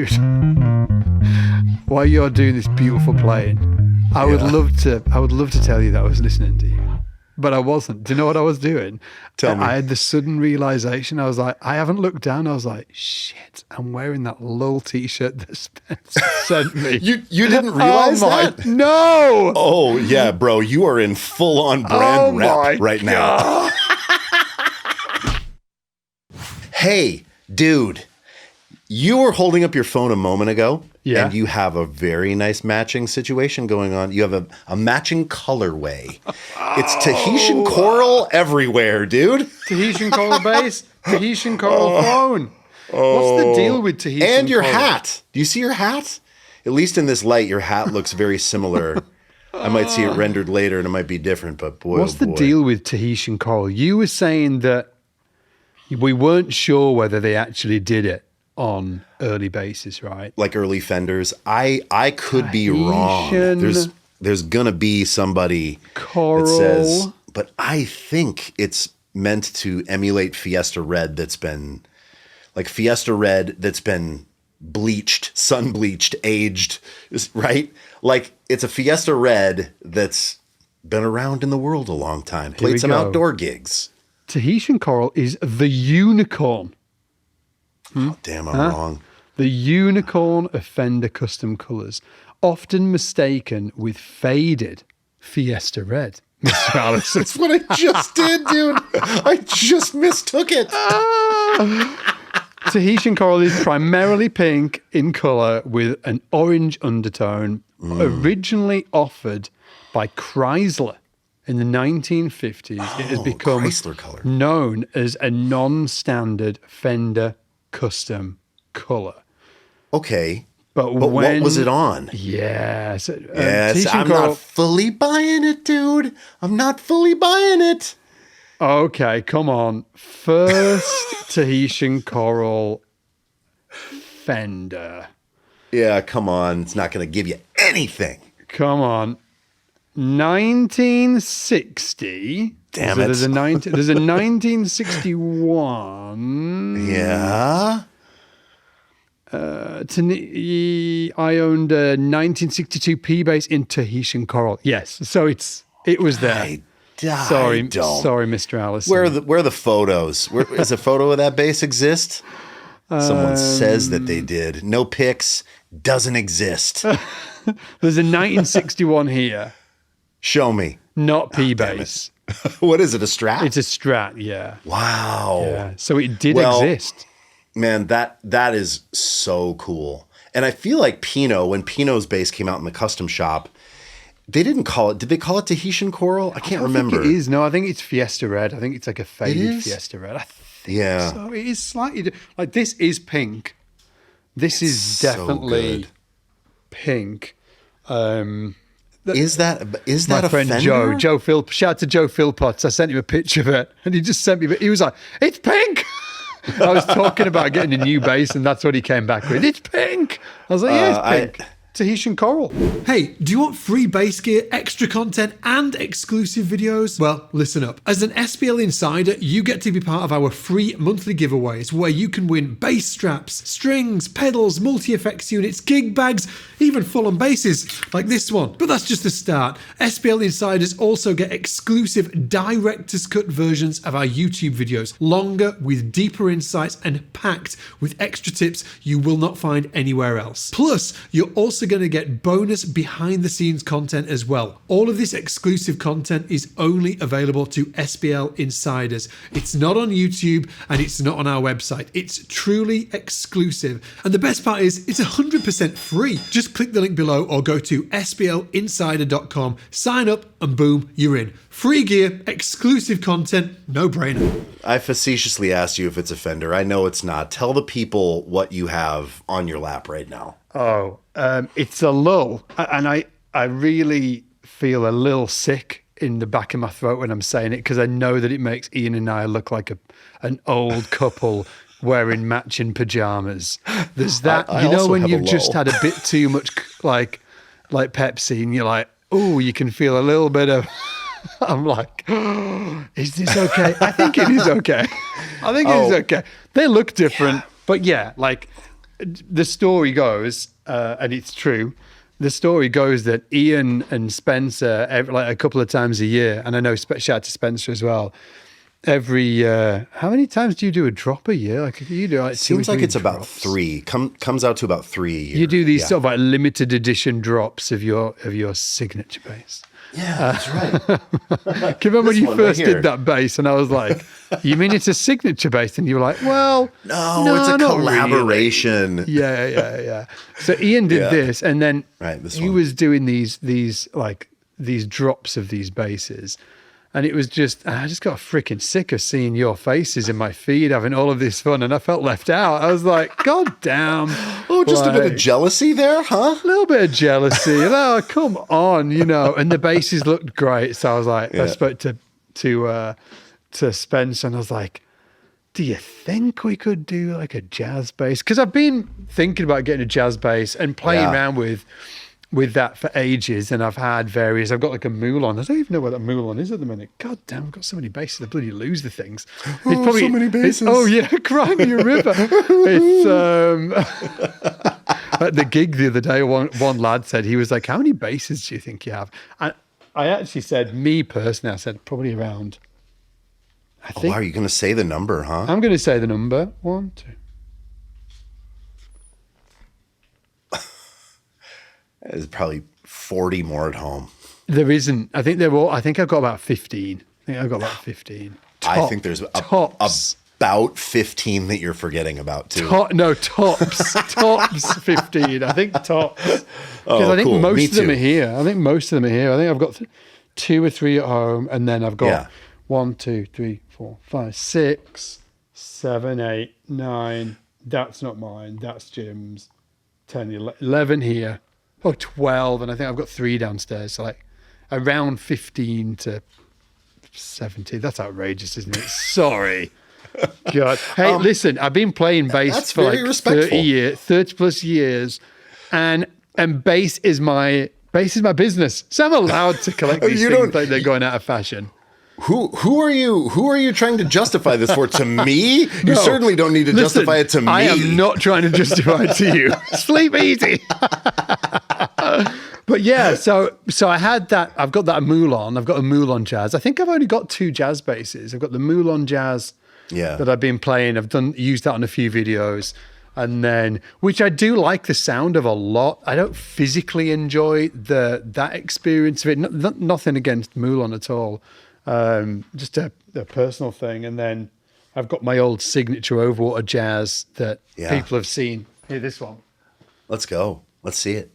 dude, while you're doing this beautiful playing, I would love to tell you that I was listening to you, but I wasn't. Do you know what I was doing? Tell me. I had the sudden realization. I was like, I haven't looked down. I was like, shit, I'm wearing that Lull t-shirt that Spencer sent me. You didn't realize that? No. Oh yeah, bro, you are in full on brand rep right now. Hey, dude, you were holding up your phone a moment ago. Yeah. And you have a very nice matching situation going on. You have a matching colorway. It's Tahitian coral everywhere, dude. Tahitian coral bass, Tahitian coral phone. What's the deal with Tahitian And your coral? hat. Do you see your hat? At least in this light, your hat looks very similar. I might see it rendered later and it might be different, but boy, What's the deal with Tahitian coral? You were saying that we weren't sure whether they actually did it on early basses, right? Like early Fenders. I could be wrong. There's gonna be somebody coral that says, but I think it's meant to emulate Fiesta Red that's been bleached, sun bleached, aged, right? Like it's a Fiesta Red that's been around in the world a long time. Played some outdoor gigs. Tahitian coral is the unicorn. Oh, damn, I'm wrong. The unicorn of Fender custom colors, often mistaken with faded Fiesta Red. Mr. Allison. That's what I just did, dude. I just mistook it. Tahitian coral is primarily pink in color with an orange undertone, originally offered by Chrysler in the 1950s. It has become Chrysler color. known as a non-standard Fender custom color. Okay. But what was it on? Yeah. Yes, I'm not fully buying it, dude. I'm not fully buying it. Okay, come on. First Tahitian coral Fender. Yeah, come on. It's not going to give you anything. Come on. 1960. Damn so it. There's a 1961. Yeah. I owned a 1962 P bass in Tahitian coral. Yes, so it was there. Sorry, Mr. Allison. Where are the photos? Is a photo of that bass exist? Someone says that they did. No pics. Doesn't exist. There's a 1961 here. Show me. Not P bass. What is it? A Strat? It's a Strat. Yeah. Wow. Yeah. So it did exist. Man, that is so cool. And I feel like Pino, when Pino's bass came out in the custom shop, they didn't call it. Did they call it Tahitian coral? I can't remember. Think it is. No, I think it's Fiesta Red. I think it's like a faded Fiesta Red. I think so. It is slightly like this is pink. This is definitely pink. Is that my a friend Fender? Joe Phil? Shout out to Joe Philpotts. I sent him a picture of it, and he just sent me. He was like, "It's pink." I was talking about getting a new bass, and that's what he came back with. It's pink. I was like, yeah, it's pink. Tahitian coral. Hey, do you want free bass gear, extra content, and exclusive videos? Well, listen up. As an SPL insider, you get to be part of our free monthly giveaways where you can win bass straps, strings, pedals, multi-effects units, gig bags, even full-on basses like this one. But that's just the start. SPL insiders also get exclusive director's cut versions of our YouTube videos, longer with deeper insights and packed with extra tips you will not find anywhere else. Plus, you're also going to get bonus behind the scenes content as well. All of this exclusive content is only available to SPL insiders. It's not on YouTube and it's not on our website. It's truly exclusive. And the best part is it's 100% free. Just click the link below or go to splinsider.com, sign up and boom, you're in. Free gear, exclusive content, no brainer. I facetiously asked you if it's a Fender. I know it's not. Tell the people what you have on your lap right now. Oh, it's a Lull, and I really feel a little sick in the back of my throat when I'm saying it because I know that it makes Ian and I look like an old couple wearing matching pajamas. There's that, I you know, also when have you've a just Lull. had a bit too much like Pepsi, and you're like, oh, you can feel a little bit of. I'm like, oh, is this okay? I think it is okay. I think it is okay. They look different, but yeah, like. the story goes, and it's true. The story goes that Ian and Spencer, like a couple of times a year, and I know shout out to Spencer as well. How many times do you do a drop a year? Like you do, like seems like it's drops. about 3. Comes out to about 3 a year. You do these sort of like limited edition drops of your signature bass. Yeah, that's right. Can you remember when you first did that bass? And I was like, "You mean it's a signature bass?" And you were like, "Well, no, it's a collaboration." Really. Yeah. So Ian did this, and then he was doing these drops of these basses. And it was I just got freaking sick of seeing your faces in my feed having all of this fun. And I felt left out. I was like, God damn. Oh, just a bit of jealousy there, huh? A little bit of jealousy. Oh, come on, And the basses looked great. So I was like, I spoke to Spence and I was like, do you think we could do like a jazz bass? Because I've been thinking about getting a jazz bass and playing around with that for ages, and I've had various. I've got like a Moulon. I don't even know what that Moulon is at the minute. God damn, I've got so many basses. I bloody lose the things. Oh, so many basses. Oh yeah, cry me a river. It's at the gig the other day. One lad said, he was like, "How many basses do you think you have?" And I actually said, me personally, I said probably around. I think. Wow, are you going to say the number, huh? I'm going to say the number. 1, 2. There's probably 40 more at home. There isn't. I think I've got about 15. I think there's about 15 that you're forgetting about too. Tops 15. I think tops. Because I think most of them are here. I think I've got 2 or 3 at home, and then I've got 1, 2, 3, 4, 5, 6, 7, 8, 9. That's not mine. That's Jim's. 10, 11 here. 12, and I think I've got 3 downstairs. So like around 15 to 70. That's outrageous, isn't it? Sorry. God. Hey, listen, I've been playing bass for like 30 plus years, and bass is my business. So I'm allowed to collect these things like they're going out of fashion. Who are you trying to justify this for? To me? You certainly don't need to justify it to me. I am not trying to justify it to you. Sleep easy. But yeah, so I had that. I've got that Moulon. I've got a Moulon Jazz. I think I've only got 2 jazz basses. I've got the Moulon Jazz that I've been playing. I've used that on a few videos. And then, which I do like the sound of a lot. I don't physically enjoy that experience of it. Nothing against Moulon at all. Just a personal thing. And then I've got my old signature Overwater Jazz that people have seen. Here, this one. Let's go. Let's see it.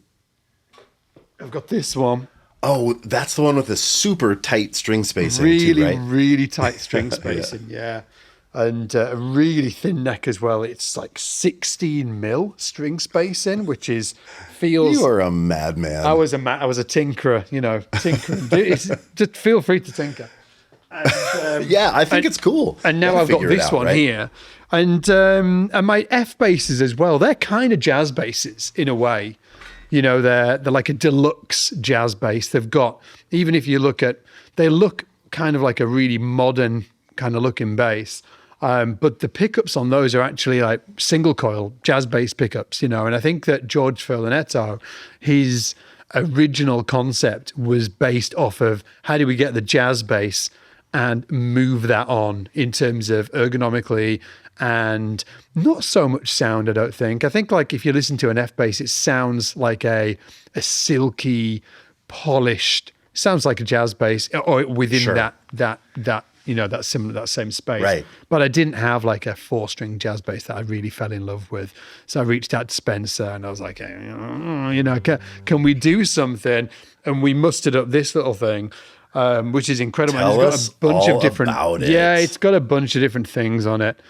I've got this one. Oh, that's the one with the super tight string spacing really, too, right? Really tight string spacing, yeah. And a really thin neck as well. It's like 16 mil string spacing, which feels... You are a madman. I was a tinkerer, tinkering. Just feel free to tinker. And, I think it's cool. And now I've got this one here. And my F basses as well. They're kind of jazz basses in a way. They're like a deluxe jazz bass. They've got, even if you look at, they look kind of like a really modern kind of looking bass. But the pickups on those are actually like single coil jazz bass pickups, and I think that George Furlanetto, his original concept was based off of how do we get the jazz bass and move that on in terms of ergonomically and not so much sound, I don't think. I think like if you listen to an F bass, it sounds like a silky, polished, sounds like a jazz bass or within that same space. Right. But I didn't have like a 4-string jazz bass that I really fell in love with. So I reached out to Spencer and I was like, can we do something? And we mustered up this little thing, which is incredible. Tell it's got a bunch of different, about it. Yeah, it's got a bunch of different things on it,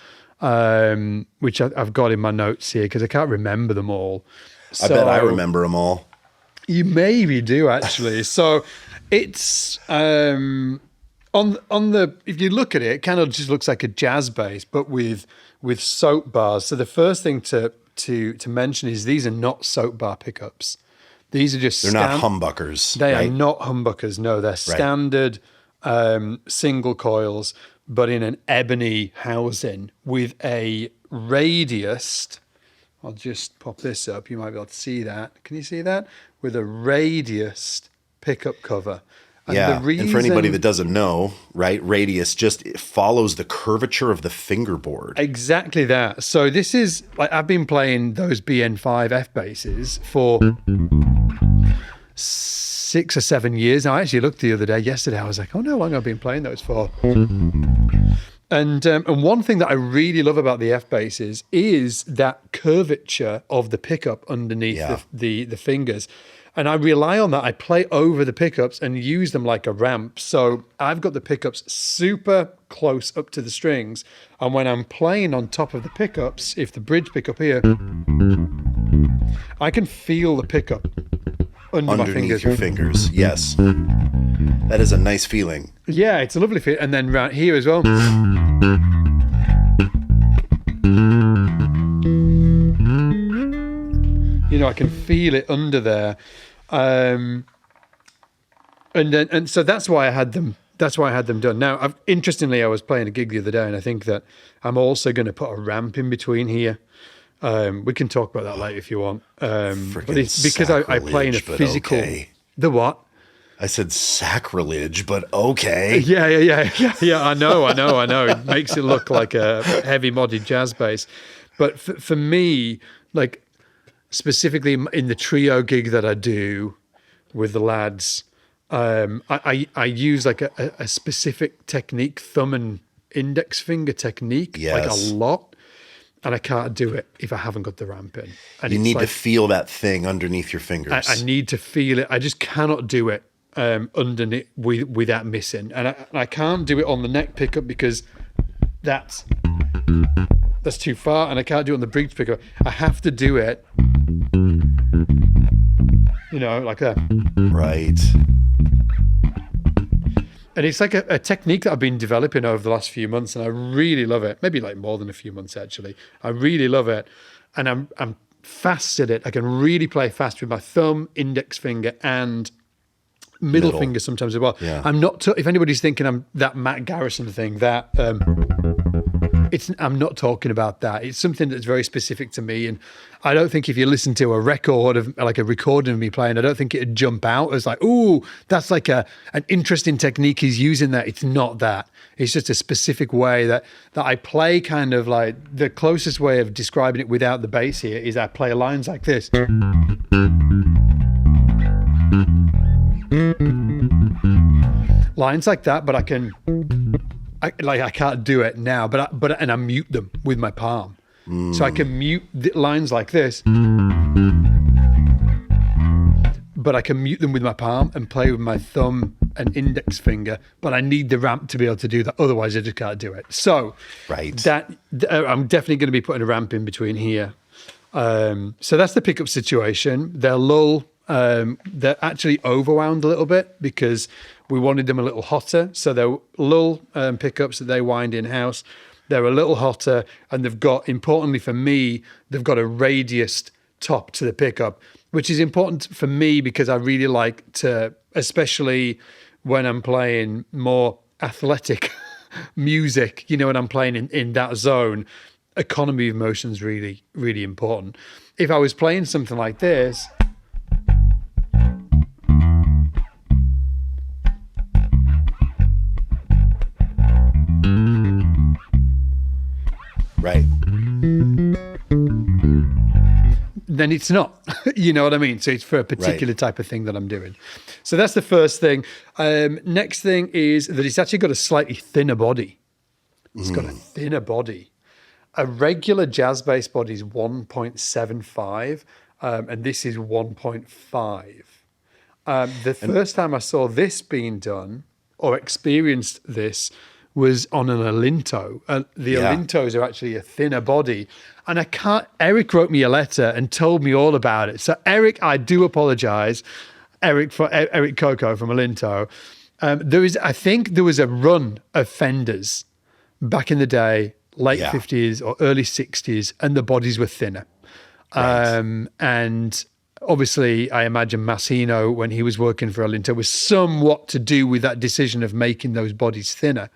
which I've got in my notes here because I can't remember them all. I bet I remember them all. You maybe do actually. So it's on the if you look at it, it kind of just looks like a jazz bass, but with soap bars. So the first thing to mention is these are not soap bar pickups. These are just they're not humbuckers. They are not humbuckers. No, they're standard single coils, but in an ebony housing with a radius I'll just pop this up. You might be able to see that. Can you see that? With a radius pickup cover. And yeah. And for anybody that doesn't know, right, radius just follows the curvature of the fingerboard. Exactly that. So this is, like, I've been playing those BN5 F basses for 6 or 7 years. Now, I actually looked the other day, yesterday, I was like, oh no, how long I've been playing those for. And one thing that I really love about the F basses is that curvature of the pickup underneath the fingers. And I rely on that. I play over the pickups and use them like a ramp. So I've got the pickups super close up to the strings. And when I'm playing on top of the pickups, if the bridge pick up here, I can feel the pickup underneath your fingers. Yes. That is a nice feeling. Yeah, it's a lovely feeling. And then right here as well. You know, I can feel it under there. And so that's why I had them. That's why I had them done. Now, interestingly, I was playing a gig the other day, and I think that I'm also going to put a ramp in between here. We can talk about that later if you want. But it's because I play in a physical. Okay. The what? I said sacrilege, but okay. Yeah. I know. It makes it look like a heavy modded jazz bass. But for me, like specifically in the trio gig that I do with the lads, I use like a specific technique, thumb and index finger technique, like a lot. And I can't do it if I haven't got the ramp in. And you need to feel that thing underneath your fingers. I need to feel it. I just cannot do it underneath without missing. And I can't do it on the neck pickup because that's too far, and I can't do it on the bridge pickup. I have to do it, you know, like that. Right. And it's like a technique that I've been developing over the last few months, and I really love it. Maybe like more than a few months, actually. I really love it. And I'm fast at it. I can really play fast with my thumb, index finger, and middle finger sometimes as well. Yeah. I'm not, if anybody's thinking I'm that Matt Garrison thing, that I'm not talking about that. It's something that's very specific to me. And I don't think if you listen to a record of like a recording of me playing, I don't think it'd jump out as like, ooh, that's like an interesting technique he's using there. It's not that. It's just a specific way that I play, kind of like the closest way of describing it without the bass here is I play lines like this. Lines like that, but I can't do it now, but I mute them with my palm. So I can mute lines like this, but I can mute them with my palm and play with my thumb and index finger, but I need the ramp to be able to do that. Otherwise I just can't do it. So that I'm definitely going to be putting a ramp in between here. So that's the pickup situation. They're Lull. They're actually overwound a little bit because we wanted them a little hotter. So they're Lull pickups that they wind in-house. They're a little hotter, and they've got, importantly for me, they've got a radius top to the pickup, which is important for me because I really like to, especially when I'm playing more athletic music, you know, when I'm playing in that zone, economy of motion is really, really important. If I was playing something like this, right, then it's not, you know what I mean? So it's for a particular type of thing that I'm doing. So that's the first thing. Next thing is that it's actually got a slightly thinner body. It's got a thinner body. A regular jazz bass body is 1.75, and this is 1.5. The first time I saw this being done or experienced this was on an Alinto. The Alintos are actually a thinner body. And Eric wrote me a letter and told me all about it. So Eric, I do apologize. Eric Coco from Alinto. I think there was a run of Fenders back in the day, late 50s or early 60s, and the bodies were thinner. Right. And obviously, I imagine Massino, when he was working for Alinto, was somewhat to do with that decision of making those bodies thinner.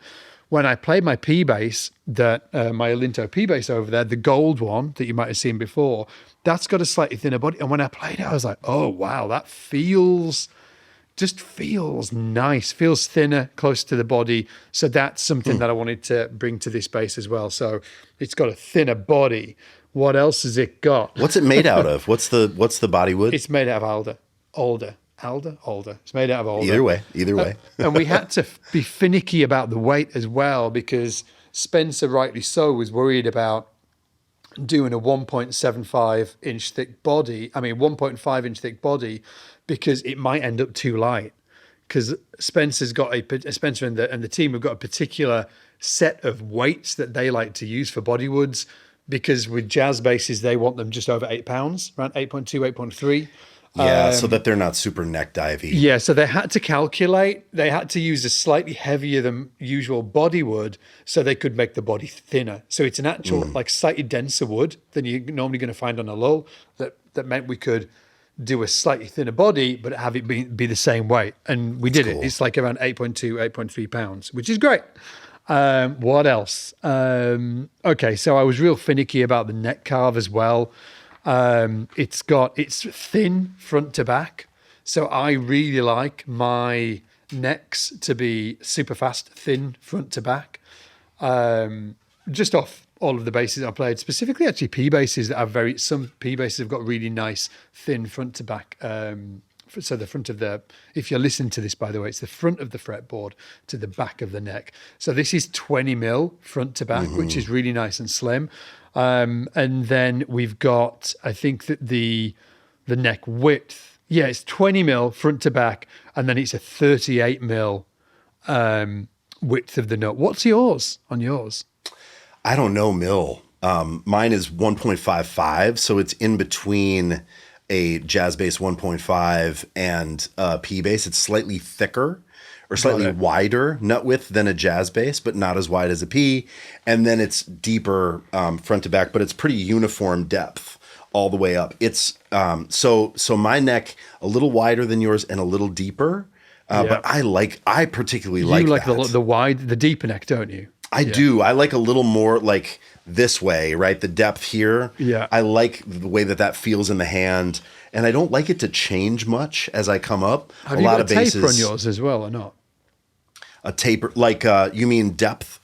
when I played my P bass, that my Alinto P bass over there, the gold one that you might have seen before, that's got a slightly thinner body. And when I played it, I was like, oh wow, that just feels nice, feels thinner, close to the body. So that's something that I wanted to bring to this bass as well. So it's got a thinner body. What else has it got? What's it made out of? What's the body wood? It's made out of alder. It's made out of alder. Either way. And we had to be finicky about the weight as well, because Spencer, rightly so, was worried about doing a 1.75 inch thick body. 1.5 inch thick body, because it might end up too light. Because Spencer and the team have got a particular set of weights that they like to use for body woods. Because with jazz basses, they want them just over 8 pounds, around 8.2, 8.3. Yeah, so that they're not super neck divey. Yeah, so they had to calculate. They had to use a slightly heavier than usual body wood so they could make the body thinner. So it's an actual, slightly denser wood than you're normally going to find on a Lull. That meant we could do a slightly thinner body, but have it be the same weight. And we did it. It's like around 8.2, 8.3 pounds, which is great. What else? Okay, so I was real finicky about the neck carve as well. It's thin front to back. So I really like my necks to be super fast, thin front to back. Just off all of the basses I played, specifically actually P basses that have some P basses have got really nice thin front to back. So the front of if you're listening to this, by the way, it's the front of the fretboard to the back of the neck. So this is 20 mil front to back, which is really nice and slim. And then we've got, I think that the neck width, it's 20 mil front to back, and then it's a 38 mil width of the note. What's yours on yours? I don't know mil. Mine is 1.55, so it's in between a jazz bass 1.5 and a P bass. It's slightly thicker or slightly wider nut width than a jazz bass, but not as wide as a P. And then it's deeper front to back, but it's pretty uniform depth all the way up. It's so my neck a little wider than yours and a little deeper. But I particularly like that. You like the deeper neck, don't you? I do. I like a little more like this way, right? The depth here. Yeah. I like the way that feels in the hand. And I don't like it to change much as I come up. Have you got a taper on yours as well or not? A taper, like you mean depth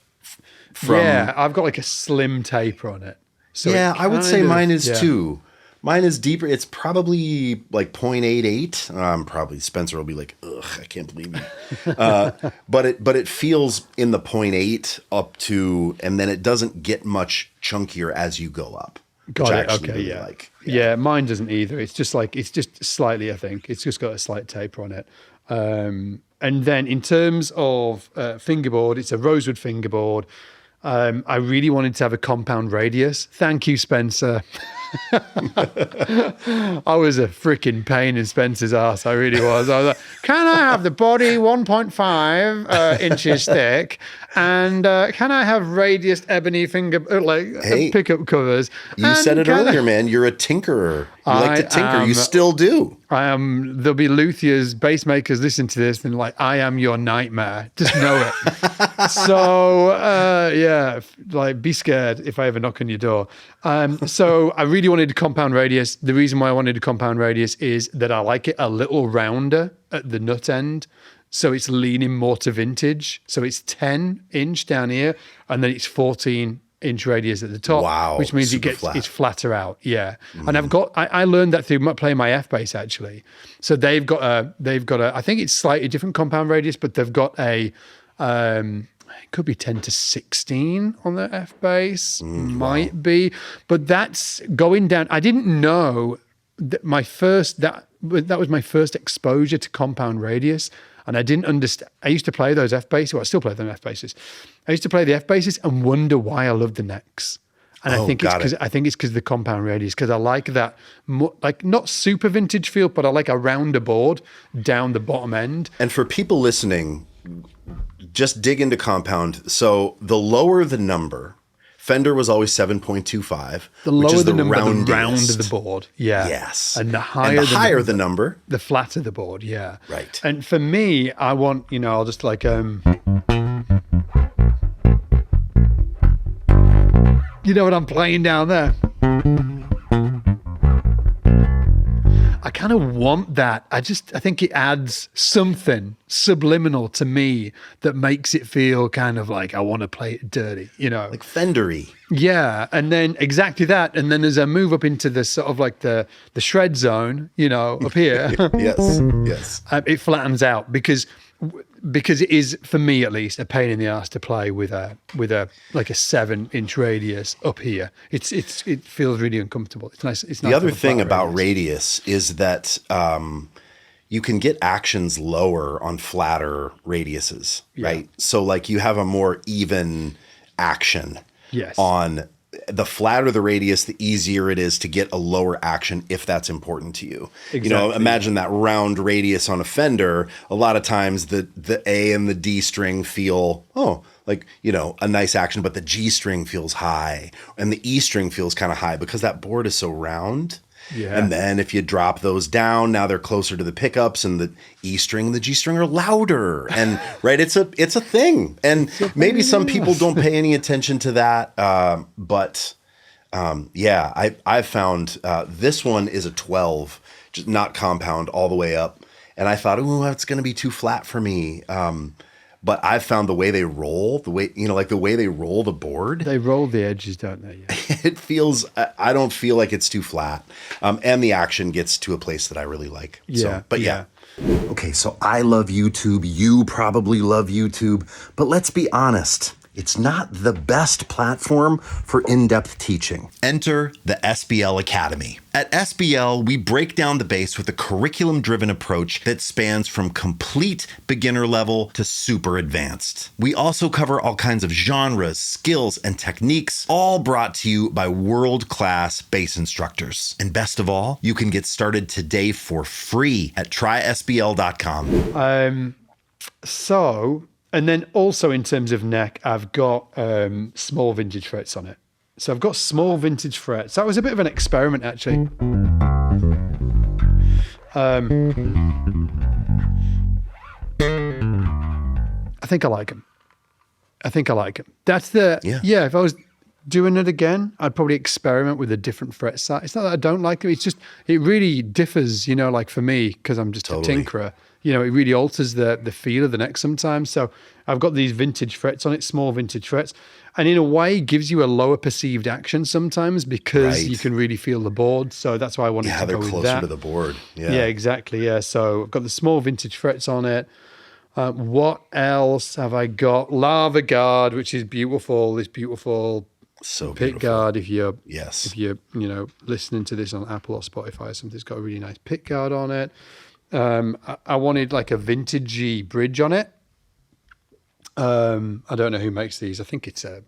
from... Yeah, I've got like a slim taper on it. So I would say mine is too. Mine is deeper. It's probably like 0.88. Probably Spencer will be like, ugh, I can't believe you. But it feels in the 0.8 up to, and then it doesn't get much chunkier as you go up. Got it. Okay, really like. Yeah, mine doesn't either. It's just slightly, I think. It's just got a slight taper on it. And then in terms of fingerboard, it's a rosewood fingerboard. I really wanted to have a compound radius. Thank you, Spencer. I was a freaking pain in Spencer's ass. I really was. I was like, can I have the body 1.5 inches thick? And can I have radius ebony pickup covers? You said it earlier, man. You're a tinkerer. You like to tinker. You still do. I am. There'll be luthiers, bass makers listen to this and like, I am your nightmare. Just know it. So, be scared if I ever knock on your door. So I really wanted a compound radius. The reason why I wanted a compound radius is that I like it a little rounder at the nut end. So it's leaning more to vintage. So it's 10 inch down here, and then it's 14 inch radius at the top. Wow, which means it's flatter out. Yeah. And I learned that through playing my F bass actually. So they've got a I think it's slightly different compound radius, but they've got a it could be 10 to 16 on the F bass, might be, but that's going down. I didn't know that that was my first exposure to compound radius. And I didn't understand. I used to play those F basses. Well, I still play them F basses. I used to play the F basses and wonder why I love the necks. And I think it's because of the compound radius. Because I like that, like not super vintage feel, but I like a rounder board down the bottom end. And for people listening, just dig into compound. So the lower the number, Fender was always 7.25. The lower the number, the round of the board. Yeah. Yes. And the higher the number, the flatter the board. Yeah. Right. And for me, I want, I'll just like, You know what I'm playing down there? I kind of want that. I think it adds something subliminal to me that makes it feel kind of like I want to play it dirty, you know? Like Fendery. Yeah. And then exactly that. And then as I move up into the sort of like the shred zone, you know, up here. Yes. It flattens out because it is, for me at least, a pain in the ass to play with a like a 7-inch radius up here. It feels really uncomfortable. It's nice. It's nice. The other thing about radius is that you can get actions lower on flatter radiuses, right? So like you have a more even action. Yes. On the flatter the radius, the easier it is to get a lower action if that's important to you. Exactly. You know, imagine that round radius on a Fender. A lot of times the A and the D string feel, like, you know, a nice action, but the G string feels high and the E string feels kind of high because that board is so round. Yeah. And then if you drop those down, now they're closer to the pickups, and the E string and the G string are louder. And right, it's a thing. And maybe some people don't pay any attention to that. But I've found this one is a 12, just not compound all the way up. And I thought, that's going to be too flat for me. But I've found the way they roll, the way they roll the board. They roll the edges, don't they? Yeah. It feels, I don't feel like it's too flat. And the action gets to a place that I really like. Yeah. Okay, so I love YouTube. You probably love YouTube. But let's be honest. It's not the best platform for in-depth teaching. Enter the SBL Academy. At SBL, we break down the bass with a curriculum-driven approach that spans from complete beginner level to super advanced. We also cover all kinds of genres, skills, and techniques, all brought to you by world-class bass instructors. And best of all, you can get started today for free at trysbl.com. And then also in terms of neck, I've got small vintage frets on it. So I've got small vintage frets. That was a bit of an experiment, actually. I think I like them. That's if I was doing it again, I'd probably experiment with a different fret size. It's not that I don't like them. It's just, it really differs, you know, like for me, because I'm just a tinkerer. You know, it really alters the feel of the neck sometimes. So I've got these vintage frets on it, small vintage frets. And in a way, gives you a lower perceived action sometimes because you can really feel the board. So that's why I wanted to go with that. Yeah, they're closer to the board. Yeah, exactly. Yeah, so I've got the small vintage frets on it. What else have I got? Lava Guard, which is beautiful. This beautiful pick guard. If you're listening to this on Apple or Spotify or something, it's got a really nice pick guard on it. I wanted like a vintagey bridge on it. I don't know who makes these. I think it's a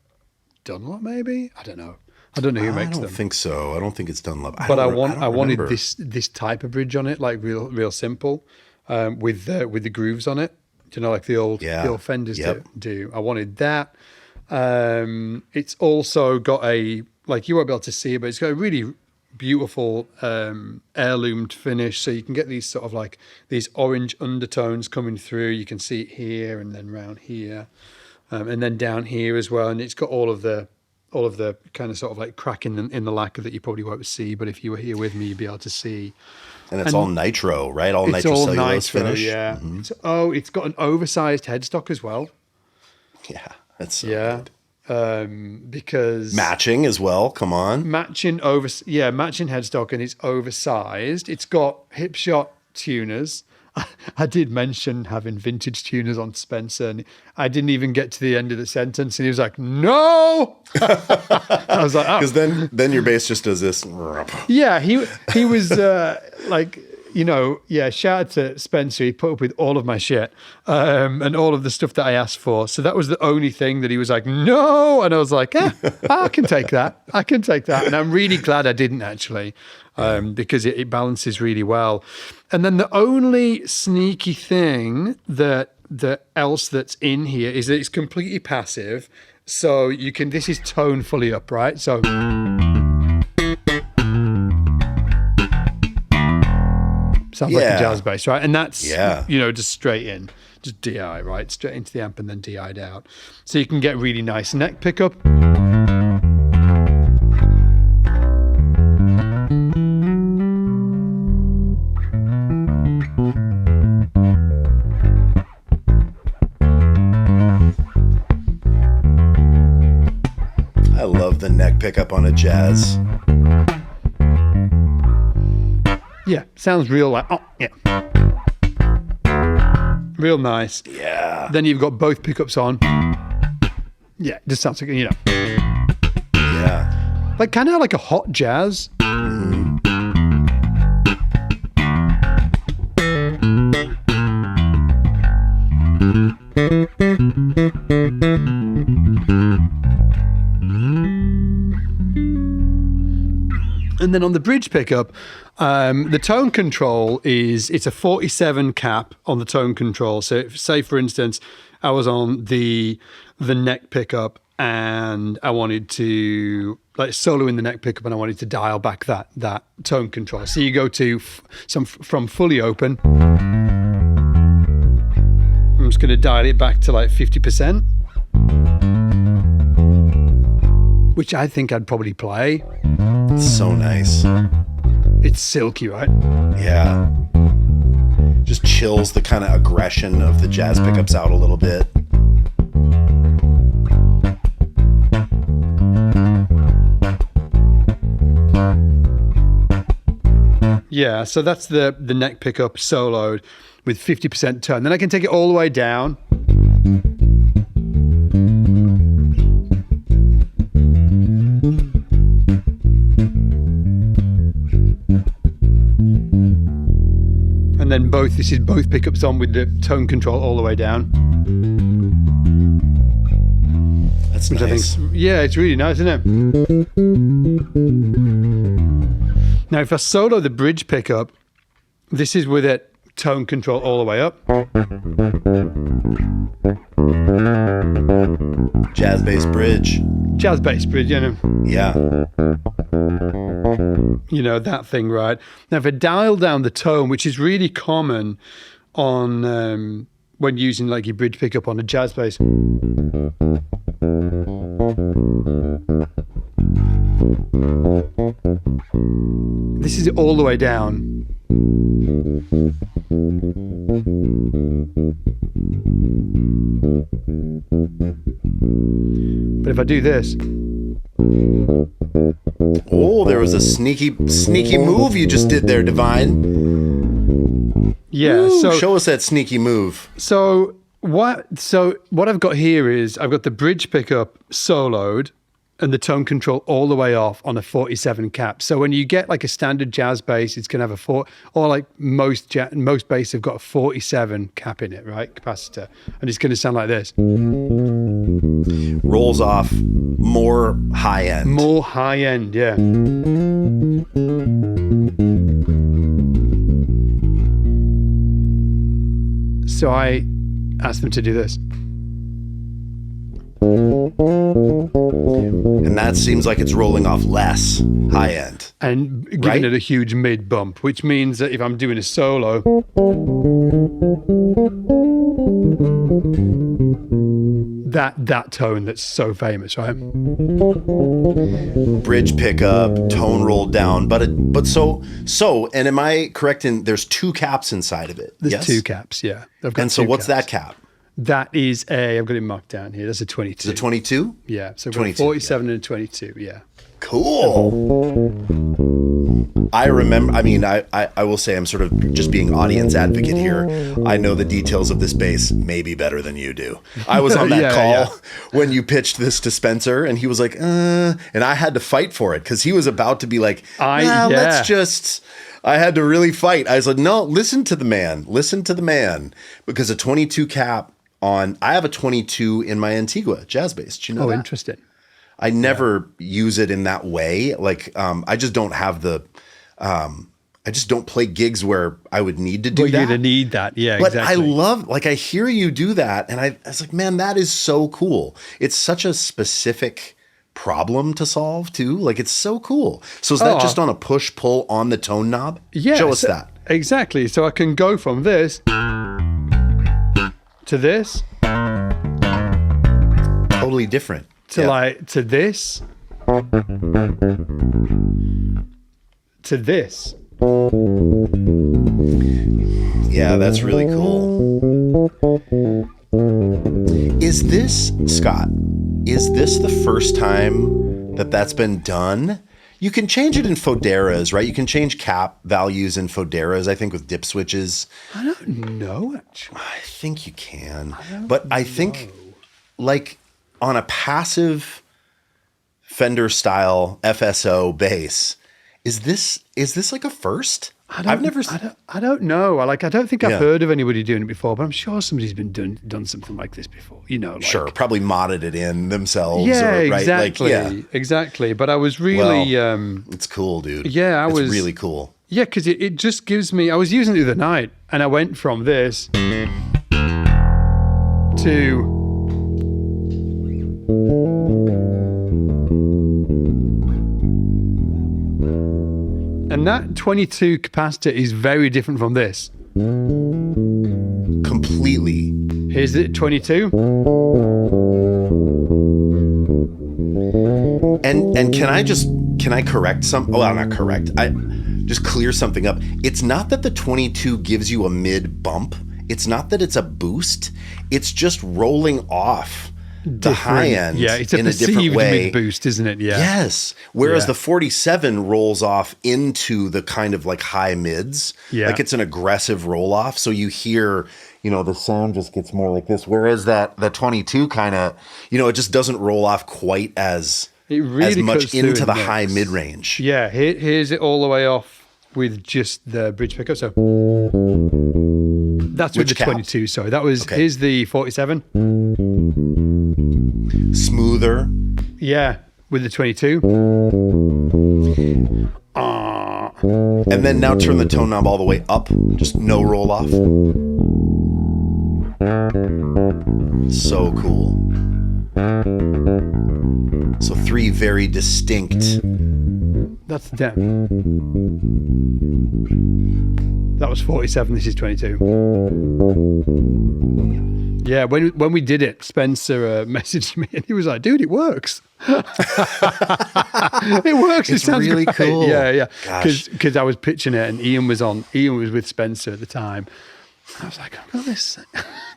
Dunlop, maybe. I don't know who makes them. I don't think so. I don't think it's Dunlop. But I wanted this type of bridge on it, like real simple, with the grooves on it. You know, like the old Fenders do. I wanted that. It's also got you won't be able to see it, but it's got a really beautiful heirloomed finish, so you can get these sort of like these orange undertones coming through. You can see it here and then round here, and then down here as well. And it's got all of the kind of sort of like crack in the lacquer that you probably won't see, but if you were here with me, you'd be able to see. And it's all nitro, right? All nitrocellulose finish. Yeah. Mm-hmm. It's got an oversized headstock as well. Yeah, that's so good. Because matching as well. Come on, matching headstock, and it's oversized. It's got hip shot tuners. I did mention having vintage tuners on Spencer, and I didn't even get to the end of the sentence, and he was like, "No." I was like, "Oh," because then your bass just does this. Yeah, he was like. Shout out to Spencer. He put up with all of my shit and all of the stuff that I asked for. So that was the only thing that he was like, no. And I was like, I can take that. And I'm really glad I didn't actually, because it balances really well. And then the only sneaky thing that's in here is that it's completely passive. So this is tone fully up, right? So... sounds like a jazz bass, right? And that's, just straight in, just DI, right? Straight into the amp and then DI'd out. So you can get really nice neck pickup. the neck pickup on a jazz. Yeah, sounds real like, oh, yeah. Real nice. Yeah. Then you've got both pickups on. Yeah, it just sounds like, you know. Yeah. Like kind of like a hot jazz. Mm-hmm. And then on the bridge pickup, the tone control it's a 47 cap on the tone control. So if, say for instance, I was on the neck pickup and I wanted to like solo in the neck pickup and I wanted to dial back that tone control. So you go to from fully open. I'm just going to dial it back to like 50%, which I think I'd probably play. So nice. It's silky, right? Yeah. Just chills the kind of aggression of the jazz pickups out a little bit. Yeah, so that's the neck pickup soloed with 50% tone. Then I can take it all the way down. And then this is both pickups on with the tone control all the way down. That's Which nice. I think, yeah, it's really nice, isn't it? Now, if I solo the bridge pickup, this is with it tone control all the way up. Jazz bass bridge. Jazz bass bridge, you know. Yeah. You know, that thing, right? Now, if I dial down the tone, which is really common on when using like your bridge pickup on a jazz bass. This is all the way down. But if I do this. Oh, there was a sneaky move you just did there, Divine. Yeah. Ooh, so show us that sneaky move. So what I've got here is I've got the bridge pickup soloed and the tone control all the way off on a 47 cap. So when you get like a standard jazz bass, it's gonna have or like most bass have got a 47 cap in it, right? Capacitor. And it's gonna sound like this. Rolls off more high end. More high end, yeah. So I asked them to do this. And that seems like it's rolling off less high end. And giving it a huge mid bump, which means that if I'm doing a solo, that tone that's so famous, right? Bridge pickup, tone rolled down, but so and am I correct in there's two caps inside of it? There's yes? two caps, yeah. And so what's that cap? That is I've got it marked down here. That's a 22. Is it 22? Yeah. So 22, 47 and a 22. Yeah. Cool. I remember, I mean, I will say I'm sort of just being audience advocate here. I know the details of this bass maybe better than you do. I was on that call when you pitched this to Spencer and he was like, and I had to fight for it because he was about to be like, I had to really fight. I was like, no, listen to the man, because a 22 cap I have a 22 in my Antigua jazz bass. Do you know that? Interesting. I never use it in that way. Like, I just don't have I just don't play gigs where I would need to do that. You'd need that. Yeah, but exactly. I hear you do that. And I was like, man, that is so cool. It's such a specific problem to solve too. Like, it's so cool. So is that just on a push pull on the tone knob? Yeah. Show us that. Exactly. So I can go from this to this. Totally different. To this. To this. Yeah, that's really cool. Is this, Scott, the first time that's been done. You can change it in Foderas, right? You can change cap values in Foderas, I think, with dip switches. I don't know, actually. I think you can. I think, like, on a passive Fender style FSO bass, is this like a first? I don't know. I don't think I've heard of anybody doing it before, but I'm sure somebody's been done something like this before. Sure, probably modded it in themselves. Yeah, right? exactly, exactly. But I was really, it's cool, dude. Yeah, it's really cool. Yeah, because it just gives me. I was using it the other night, and I went from this to. And that 22 capacitor is very different from this. Completely. Here's the 22. And can I correct something? Well, not correct. I just clear something up. It's not that the 22 gives you a mid bump. It's not that it's a boost. It's just rolling off the high end it's a in a different perceived way. Mid boost, isn't it? Yeah. Yes. Whereas the 47 rolls off into the kind of like high mids. Yeah. Like it's an aggressive roll off. So you hear, the sound just gets more like this. Whereas that 22 kind of, it just doesn't roll off quite as much into the high mid range. Yeah. Here's it all the way off with just the bridge pickup. So that's with the 22. Sorry, that was. Okay. Here's the 47. Smoother. Yeah, with the 22. And then now turn the tone knob all the way up. Just no roll off. So cool. So 3 very distinct. That's them. That was 47. This is 22. Yeah, when we did it, Spencer messaged me and he was like, "Dude, it works. It works. It's it sounds really great." cool. Yeah. Because I was pitching it and Ian was with Spencer at the time. I was like, I've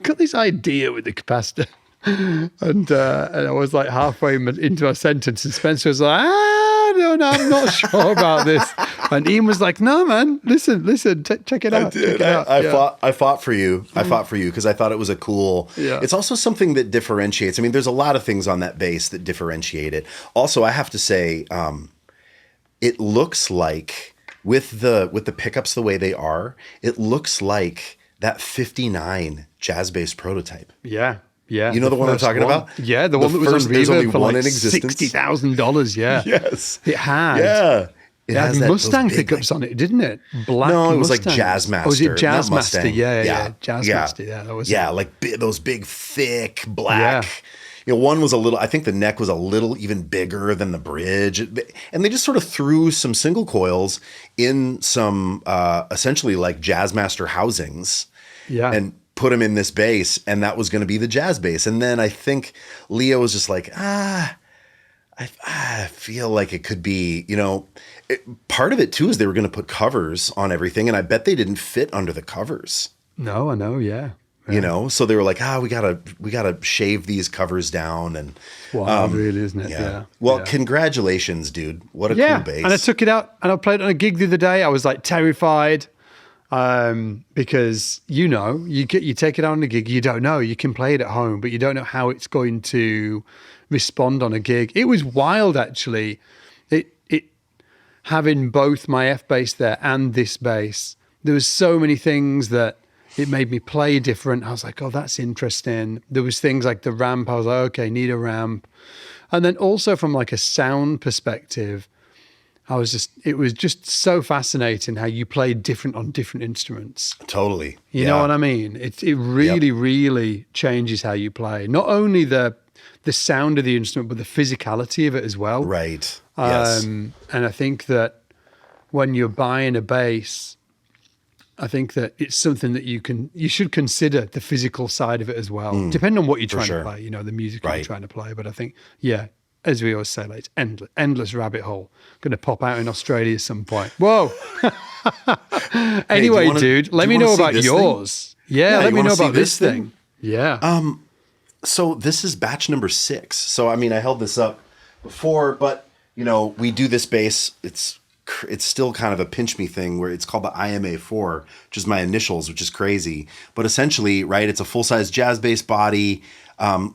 got this idea with the capacitor. And I was like halfway into a sentence and Spencer was like, no, I'm not sure about this. And Ian was like, no, man, listen, check it out. I did. I fought for you. I fought for you because I thought it was a cool. Yeah. It's also something that differentiates. I mean, there's a lot of things on that bass that differentiate it. Also, I have to say, it looks like with the pickups the way they are, it looks like that 59 jazz bass prototype. Yeah. Yeah, you know the one I'm talking about? Yeah, the one that was on Reverb for like $60,000. Yeah, yes, it had. Yeah, it had Mustang pickups on it, didn't it? Black. No, it was Mustangs. like Jazz Master. Oh, was it Jazz Master? Mustang. Yeah, Jazz Master. Yeah, that was. Yeah, like those big, thick, black. Yeah. One was a little. I think the neck was a little even bigger than the bridge, and they just sort of threw some single coils in some essentially like Jazz Master housings. Yeah, and put him in this bass, and that was going to be the jazz bass. And then I think Leo was just like, I feel like it could be, part of it too is they were going to put covers on everything, and I bet they didn't fit under the covers. No, I know, yeah. So they were like, we gotta shave these covers down, and really, isn't it? Yeah. Well, congratulations, dude! What a cool bass! And I took it out and I played it on a gig the other day. I was like terrified. Because you take it out on a gig, you don't know. You can play it at home, but you don't know how it's going to respond on a gig. It was wild, actually. It having both my F bass there and this bass. There was so many things that it made me play different. I was like, oh, that's interesting. There was things like the ramp. I was like, okay, need a ramp. And then also from like a sound perspective, it was just so fascinating how you play different on different instruments. Totally. You know what I mean? It really, really changes how you play. Not only the sound of the instrument, but the physicality of it as well. Right. Yes. And I think that when you're buying a bass, I think that it's something that you should consider the physical side of it as well, depending on what you're trying to play, the music you're trying to play. But I think, as we always say, like, it's endless rabbit hole. Going to pop out in Australia at some point. Whoa. Anyway, dude, let me know about yours. Yeah, let me know about this thing. Yeah. So this is batch number 6. So, I mean, I held this up before, but we do this bass. It's still kind of a pinch me thing where it's called the IMA 4, which is my initials, which is crazy. But essentially, right, it's a full-size jazz bass body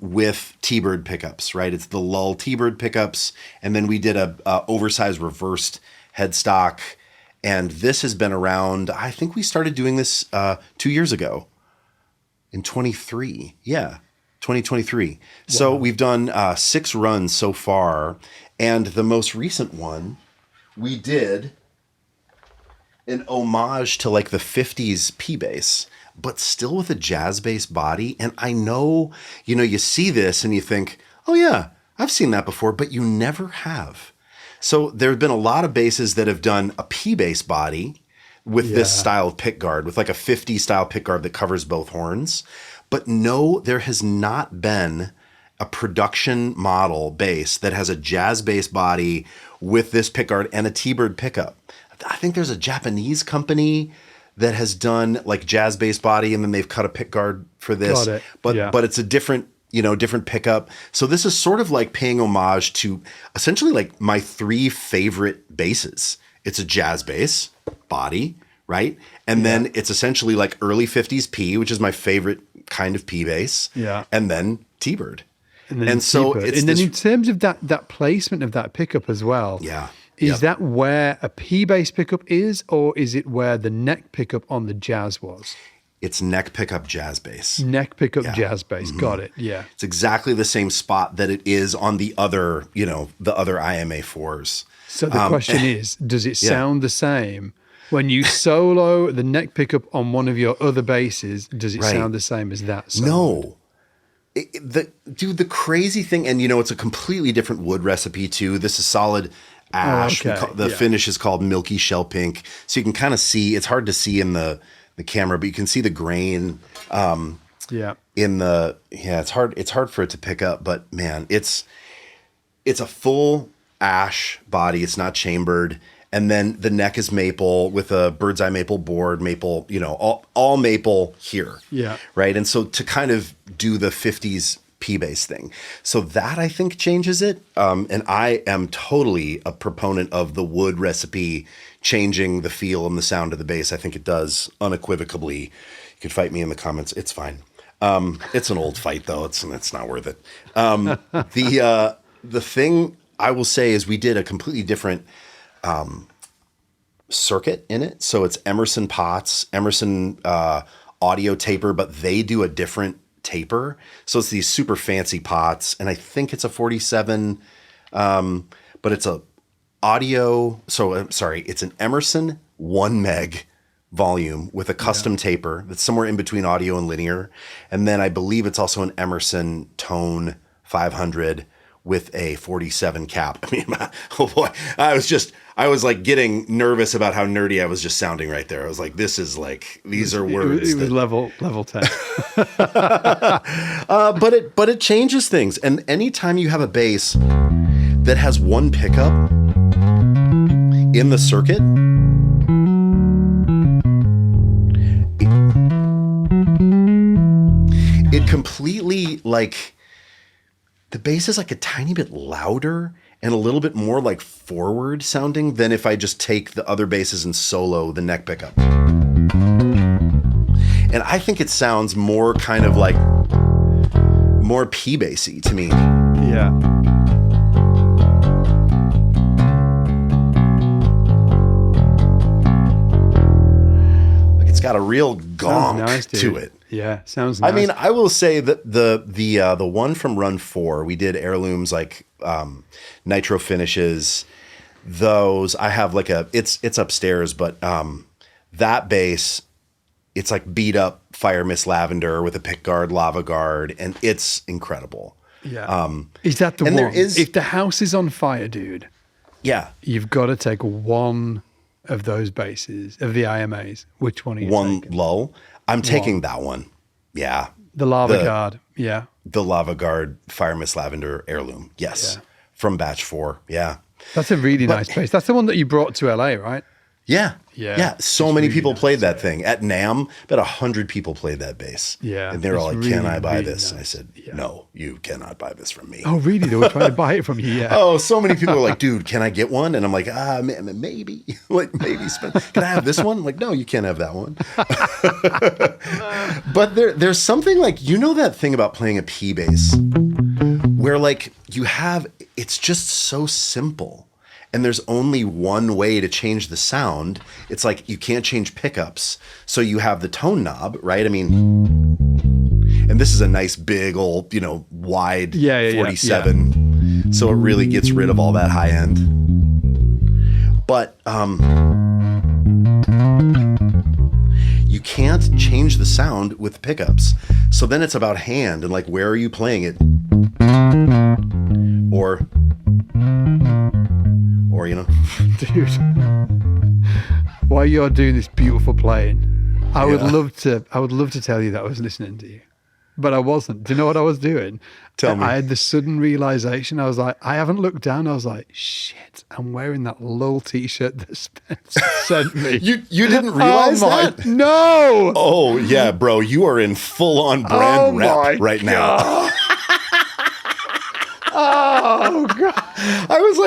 with T-Bird pickups, right? It's the Lull T-Bird pickups. And then we did a oversized reversed headstock. And this has been around, I think we started doing this 2 years ago in 23. Yeah, 2023. Wow. So we've done 6 runs so far. And the most recent one, we did an homage to like the 50s P bass, but still with a jazz bass body. And I know, you see this and you think, oh yeah, I've seen that before, but you never have. So there have been a lot of basses that have done a P bass body with this style of pickguard, with like a 50s style pickguard that covers both horns. But no, there has not been a production model bass that has a jazz bass body with this pickguard and a T-Bird pickup. I think there's a Japanese company that has done like jazz bass body and then they've cut a pickguard for this. Got it. But it's a different pickup. So this is sort of like paying homage to essentially like my 3 favorite basses. It's a jazz bass body, right? And then it's essentially like early 50s P, which is my favorite kind of P bass. Yeah. And then T-Bird. And so it's then in terms of that placement of that pickup as well. Yeah. Is that where a P bass pickup is, or is it where the neck pickup on the jazz was? It's neck pickup jazz bass. Neck pickup jazz bass. Mm-hmm. Got it. Yeah. It's exactly the same spot that it is on the other, the other IMA 4s. So the question is, does it sound the same when you solo the neck pickup on one of your other basses? Does it sound the same as that sound? No. The crazy thing, and it's a completely different wood recipe too. This is solid ash. Oh, okay. The finish is called milky shell pink. So you can kind of see, it's hard to see in the camera, but you can see the grain. It's hard for it to pick up, but man, it's a full ash body. It's not chambered. And then the neck is maple with a bird's eye maple board, maple, all maple here. Yeah. Right. And so to kind of do the 50s P bass thing. So that I think changes it. And I am totally a proponent of the wood recipe changing the feel and the sound of the bass. I think it does unequivocally. You could fight me in the comments. It's fine. It's an old fight though. It's not worth it. The thing I will say is we did a completely different circuit in it. So it's Emerson pots, Emerson audio taper, but they do a different taper. So it's these super fancy pots. And I think it's a 47, but it's a audio. So I'm sorry, it's an Emerson 1 meg volume with a custom taper that's somewhere in between audio and linear. And then I believe it's also an Emerson Tone 500 with a 47 cap. I mean, oh boy, I was like getting nervous about how nerdy I was just sounding right there. I was like, these are words. It was level 10. But it changes things. And anytime you have a bass that has one pickup in the circuit, it completely like, the bass is like a tiny bit louder and a little bit more like forward sounding than if I just take the other basses and solo the neck pickup. And I think it sounds more kind of like more P bassy to me. Yeah. Like it's got a real gonk to it. Yeah, sounds nice. I mean, I will say that the one from Run 4, we did heirlooms like nitro finishes. Those I have like it's upstairs, but that bass, it's like beat up Fire Mist Lavender with a pickguard, lava guard, and it's incredible. Yeah. Is that the one? If the house is on fire, dude. Yeah. You've got to take one of those basses of the IMAs. Which one are you taking? Lull. I'm taking that one. Yeah. The Lava Guard. Yeah. The Lava Guard Fire Mist Lavender heirloom. Yes. Yeah. From batch 4. Yeah. That's a really nice bass. That's the one that you brought to LA, right? Yeah. So many really people played that thing at NAMM. About 100 people played that bass. Yeah. And they were all like, really, can I buy this? Nice. And I said, no, you cannot buy this from me. Oh, really? They were trying to buy it from you? Yeah. Oh, so many people were like, dude, can I get one? And I'm like, maybe. Like, maybe. Can I have this one? I'm like, no, you can't have that one. But there's something like, that thing about playing a P bass where like it's just so simple. And there's only one way to change the sound. It's like you can't change pickups. So you have the tone knob, right? I mean, and this is a nice big old, wide 47. Yeah. So it really gets rid of all that high end. But you can't change the sound with pickups. So then it's about hand and like, where are you playing it? Or dude, while you're doing this beautiful playing, I would love to tell you that I was listening to you, but I wasn't. Do you know what I was doing? Tell me. I had the sudden realization. I was like, I haven't looked down. I was like, shit, I'm wearing that Lull t-shirt that Spencer sent me. You didn't realize that? No. Oh yeah, bro, you are in full on brand rep right now. Oh god! I was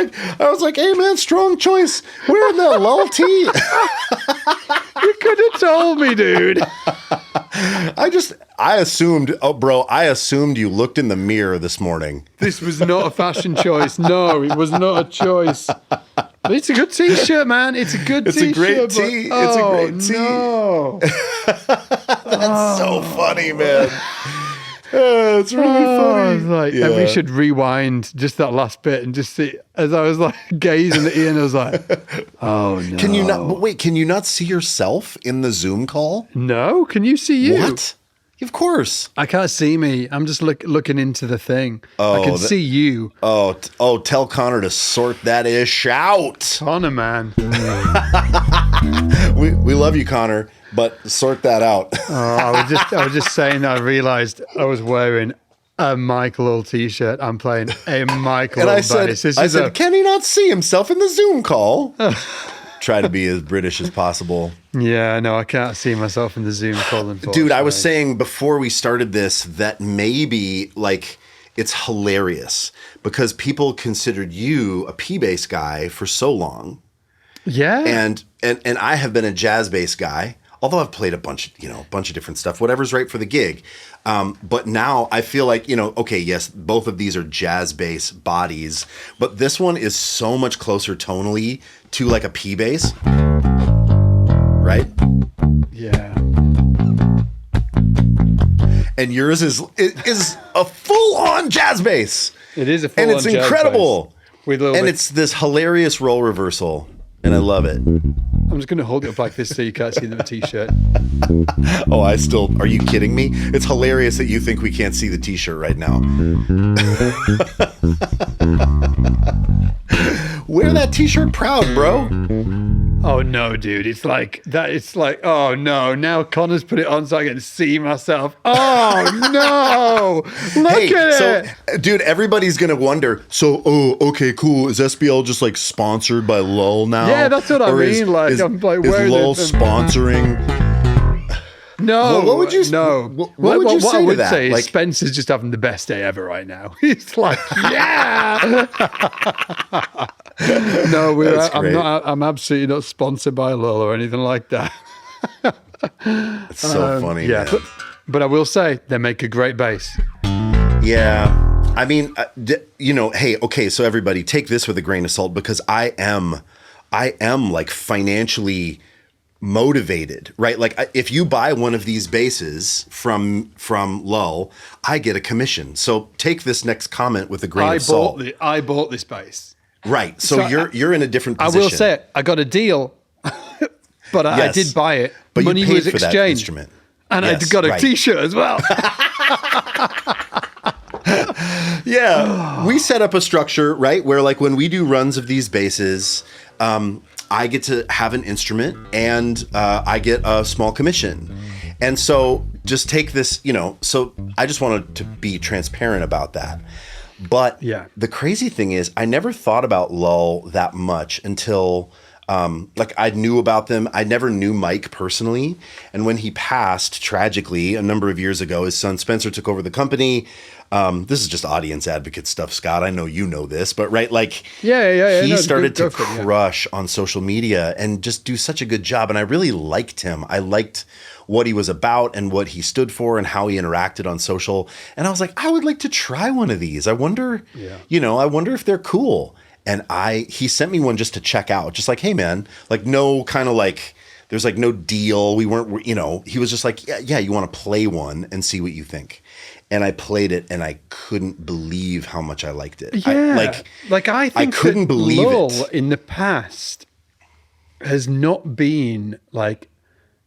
like, hey man, strong choice. Wearing that Lull tee. You could have told me, dude. I assumed you looked in the mirror this morning. This was not a fashion choice. No, it was not a choice. But it's a good t-shirt, man. It's a good t-shirt. It's a great tee. It's a great tee. No. That's so funny, man. It's really funny. I was like, and we should rewind just that last bit and just see. As I was like gazing at Ian, I was like, "Oh no!" Can you not see yourself in the Zoom call? No, can you see you? What? Of course. I can't see me. I'm just looking into the thing. I can see you. Oh! Tell Connor to sort that ish out. Connor, man. we love you, Connor, but sort that out. I was just saying that I realized I was wearing a Mike Lull t-shirt. I'm playing a Mike Lull bass. I said, can he not see himself in the Zoom call? Try to be as British as possible. Yeah, no, I can't see myself in the Zoom call. Dude, I was saying before we started this that maybe like it's hilarious because people considered you a P-bass guy for so long. Yeah. And I have been a jazz bass guy, although I've played a bunch of different stuff, whatever's right for the gig. But now I feel like, okay, yes, both of these are jazz bass bodies, but this one is so much closer tonally to like a P bass, right? Yeah. And yours is a full on jazz bass. It is a full on jazz bass. And it's incredible. And it's this hilarious role reversal. And I love it. I'm just going to hold it up like this so you can't see the t-shirt. Are you kidding me? It's hilarious that you think we can't see the t-shirt right now. Wear that t-shirt proud, bro. Oh no, dude. It's like, oh no, now Connor's put it on so I can see myself. Oh no. Look at it. Dude, everybody's going to wonder, okay, cool. Is SBL just like sponsored by Lull now? Yeah, that's what I mean. I'm like, is Lull sponsoring? No. What would you? No. What would you say I would to that? say is Spencer's just having the best day ever right now. He's like, yeah. No, I'm absolutely not sponsored by Lull or anything like that. It's so funny. Yeah, man. but I will say they make a great bass. Yeah. I mean, hey, okay, so everybody take this with a grain of salt because I am like financially motivated, right? Like if you buy one of these basses from Lull, I get a commission. So take this next comment with a grain of salt. I bought this bass. Right. So you're in a different position. I will say it, I got a deal, but I did buy it. But money you paid was for exchanged. that instrument. And I got a t-shirt as well. Yeah. We set up a structure, right? Where like when we do runs of these basses, I get to have an instrument and I get a small commission. And so just take this, so I just wanted to be transparent about that. But the crazy thing is I never thought about Lull that much until Like I knew about them. I never knew Mike personally. And when he passed tragically a number of years ago, his son Spencer took over the company. This is just audience advocate stuff, Scott. I know you know this, but right, like he started to crush on social media and just do such a good job. And I really liked him. I liked what he was about and what he stood for and how he interacted on social. And I was like, I would like to try one of these. I wonder, I wonder if they're cool. And he sent me one just to check out, just like, hey man, like no kind of like, there's like no deal. We weren't, he was just like, yeah, you want to play one and see what you think. And I played it and I couldn't believe how much I liked it. Yeah. I think I couldn't believe Lull it. in the past has not been like,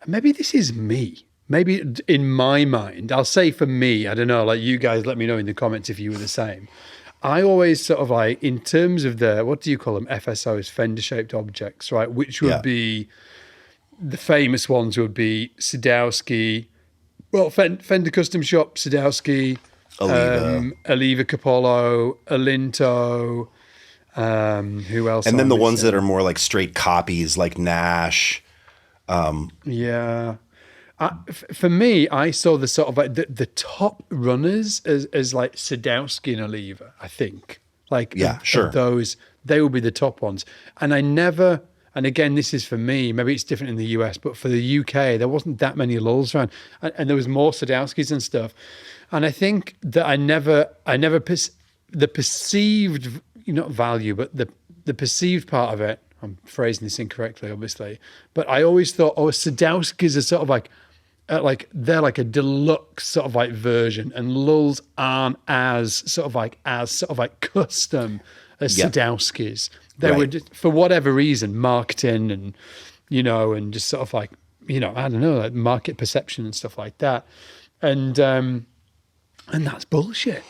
maybe this is me. Maybe in my mind, I'll say for me, I don't know, like you guys let me know in the comments if you were the same. I always sort of like, in terms of what do you call them? FSOs, fender-shaped objects, right? Which would be, the famous ones would be Sadowski, well, Fender Custom Shop, Sadowski, Oliva Capolo, Alinto, who else? And then the ones that are more like straight copies, like Nash. For me, I saw the sort of like the top runners as like Sadowski and Oliva, I think. Like, of those, they will be the top ones. And I never, and again, this is for me, maybe it's different in the US, but for the UK, there wasn't that many Lulls around. And there was more Sadowskis and stuff. And I think that the perceived, not value, but the perceived part of it, I'm phrasing this incorrectly, obviously, but I always thought, Sadowskis are sort of like they're like a deluxe sort of like version, and Lulls aren't as custom as Sadowskis. They were just, for whatever reason, marketing and and just sort of like I don't know, like market perception and stuff like that, and that's bullshit.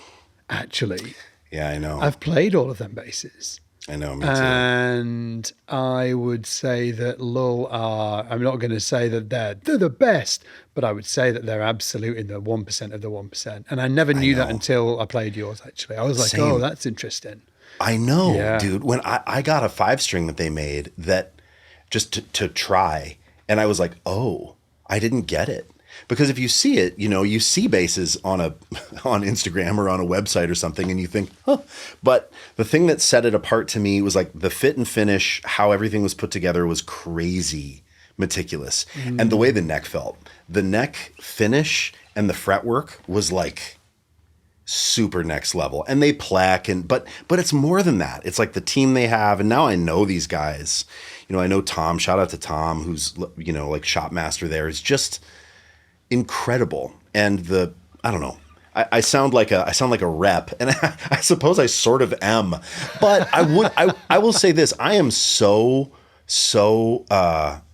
Actually, yeah, I know. I've played all of them basses. I know, me too. And I would say that Lull are, I'm not going to say that they're the best, but I would say that they're absolutely the 1% of the 1%. And I never knew that until I played yours, actually. I was like, oh, that's interesting. I know, dude. When I got a 5-string that they made that just to try, and I was like, oh, I didn't get it. Because if you see it, you see basses on Instagram or on a website or something, and you think, huh. But the thing that set it apart to me was like the fit and finish, how everything was put together was crazy meticulous. And the way the neck felt, the neck finish and the fretwork was like super next level. And they plaque, but it's more than that. It's like the team they have. And now I know these guys. I know Tom. Shout out to Tom, who's like shop master there. Is just incredible. And I don't know, I sound like a rep, and I suppose I sort of am, but I will say this: I am so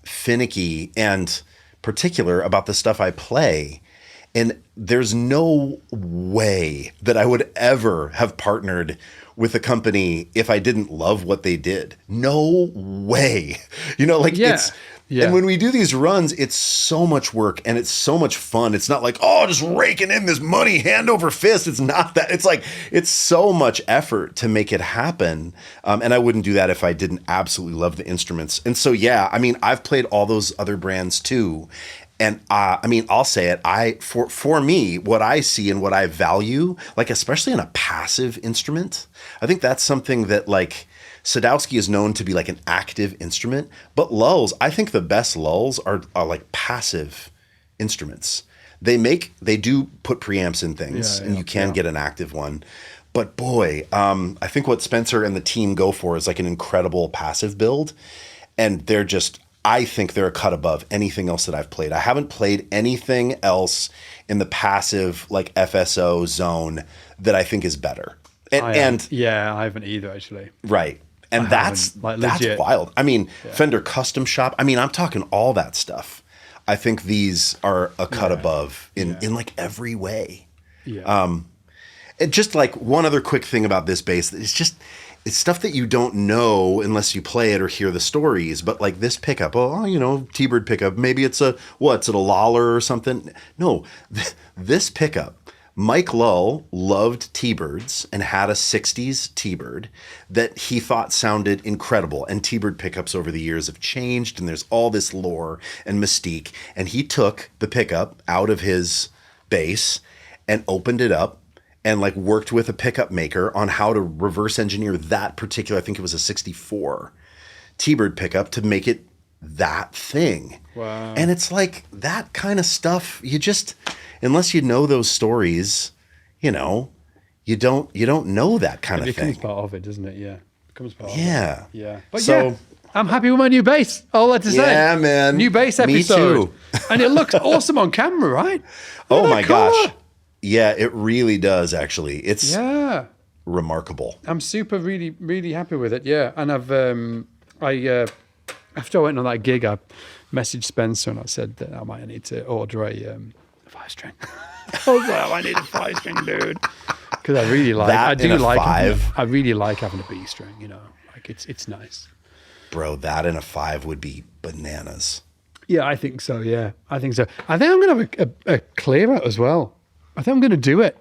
finicky and particular about the stuff I play, and there's no way that I would ever have partnered with a company if I didn't love what they did. No way. It's. Yeah. And when we do these runs, it's so much work and it's so much fun. It's not like, just raking in this money hand over fist. It's not that. It's like, it's so much effort to make it happen. And I wouldn't do that if I didn't absolutely love the instruments. And so, I've played all those other brands too. And I'll say it. For me, what I see and what I value, like especially in a passive instrument, I think that's something that like Sadowski is known to be like an active instrument, but Lulls, I think the best Lulls are like passive instruments. They do put preamps in things, and you can get an active one. But boy, I think what Spencer and the team go for is like an incredible passive build, and I think they're a cut above anything else that I've played. I haven't played anything else in the passive like FSO zone that I think is better. I haven't either, actually. Right. And that's wild. Fender Custom Shop. I'm talking all that stuff. I think these are a cut above in like every way. Yeah. And just like one other quick thing about this bass, it's stuff that you don't know unless you play it or hear the stories. But like this pickup, T-Bird pickup, maybe it's a Lawler or something. No, this pickup, Mike Lull loved T-Birds and had a 60s T-Bird that he thought sounded incredible. And T-Bird pickups over the years have changed, and there's all this lore and mystique. And he took the pickup out of his bass and opened it up and like worked with a pickup maker on how to reverse engineer that particular, I think it was a 64 T-Bird pickup to make it that thing. Wow. And it's like that kind of stuff, you just, unless you know those stories, you don't know that kind of thing. It becomes part of it, doesn't it? Yeah. It becomes part of it. Yeah. But so, yeah, I'm happy with my new bass. All that to say. Yeah, man. New bass episode. Me too. And it looks awesome on camera, right? Oh my gosh. Yeah, it really does actually. It's remarkable. I'm super really, really happy with it. Yeah. And after I went on that gig, I messaged Spencer and I said that I might need to order a 5-string. I was like, I need a 5-string, dude. Because I really like that. I really like having a B string, you know. Like it's nice. Bro, that in a 5 would be bananas. Yeah, I think so. Yeah, I think so. I think I'm going to have a clear out as well. I think I'm going to do it.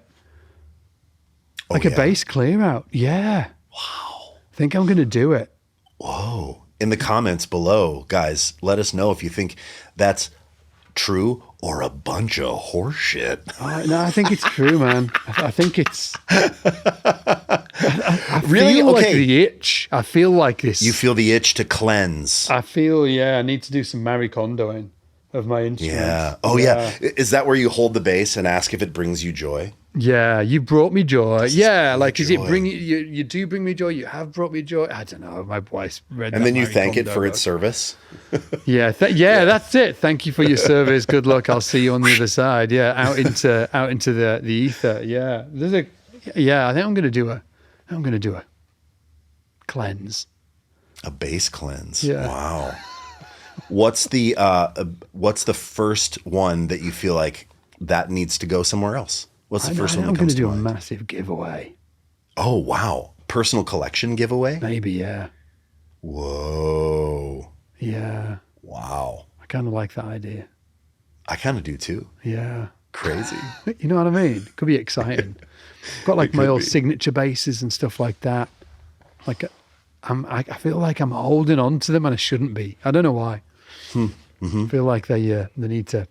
Like a bass clear out. Yeah. Wow. I think I'm going to do it. Whoa. In the comments below, guys, let us know if you think that's true or a bunch of horse shit. No, I think it's true, man. I think it's... I really? feel Okay. like the itch. I feel like this. You feel the itch to cleanse. I feel, I need to do some Marie Kondoing of my instruments. Yeah. Oh, yeah. Is that where you hold the bass and ask if it brings you joy? Yeah, you brought me joy. Yeah, like, joy. is it bring you do bring me joy? You have brought me joy. I don't know. My voice read and that then you Marie thank Kondo it for book. its service. Yeah, that's it. Thank you for your service. Good luck. I'll see you on the other side. Yeah, out into the ether. Yeah, I think I'm gonna do a cleanse. A bass cleanse. Yeah. Wow. What's the first one that you feel like that needs to go somewhere else? What's the first one that comes to mind? I'm going to do a massive giveaway. Oh, wow. Personal collection giveaway? Maybe, yeah. Whoa. Yeah. Wow. I kind of like that idea. I kind of do too. Yeah. Crazy. You know what I mean? Could be exciting. I've got like my old signature basses and stuff like that. Like, I feel like I'm holding on to them and I shouldn't be. I don't know why. Mm-hmm. I feel like they need to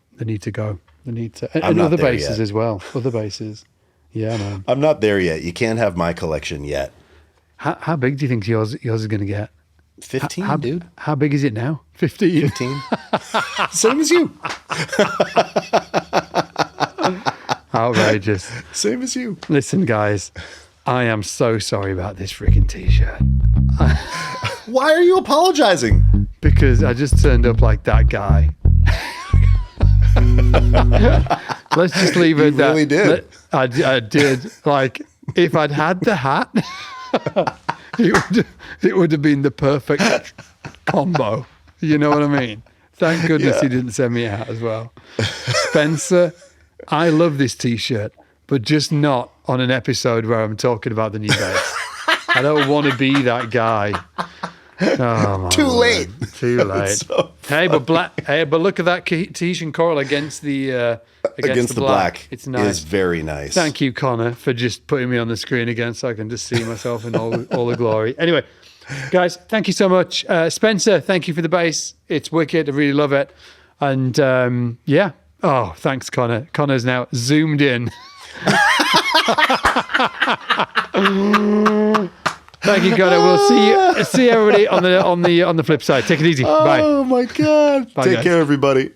go. They need to, and other bases as well. Other bases. Yeah, man. I'm not there yet. You can't have my collection yet. How big do you think yours is going to get? 15, dude. How big is it now? 15. 15. Same as you. Outrageous. Same as you. Listen, guys, I am so sorry about this freaking t-shirt. Why are you apologizing? Because I just turned up like that guy. Let's just leave it at that. You really did. I did. Like, if I'd had the hat, it would have been the perfect combo. You know what I mean? Thank goodness he didn't send me a hat as well. Spencer, I love this t-shirt, but just not on an episode where I'm talking about the new bass. I don't want to be that guy. Oh, Too late. Too late. So but look at that Tahitian coral against the black. It's nice. Is very nice. Thank you, Connor, for just putting me on the screen again so I can just see myself in all the glory. Anyway, guys, thank you so much. Spencer, thank you for the bass. It's wicked. I really love it. And oh, thanks, Connor. Connor's now zoomed in. Thank you, Connor. We'll see everybody on the flip side. Take it easy. Bye. Oh my God. Bye, Take guys. care, everybody.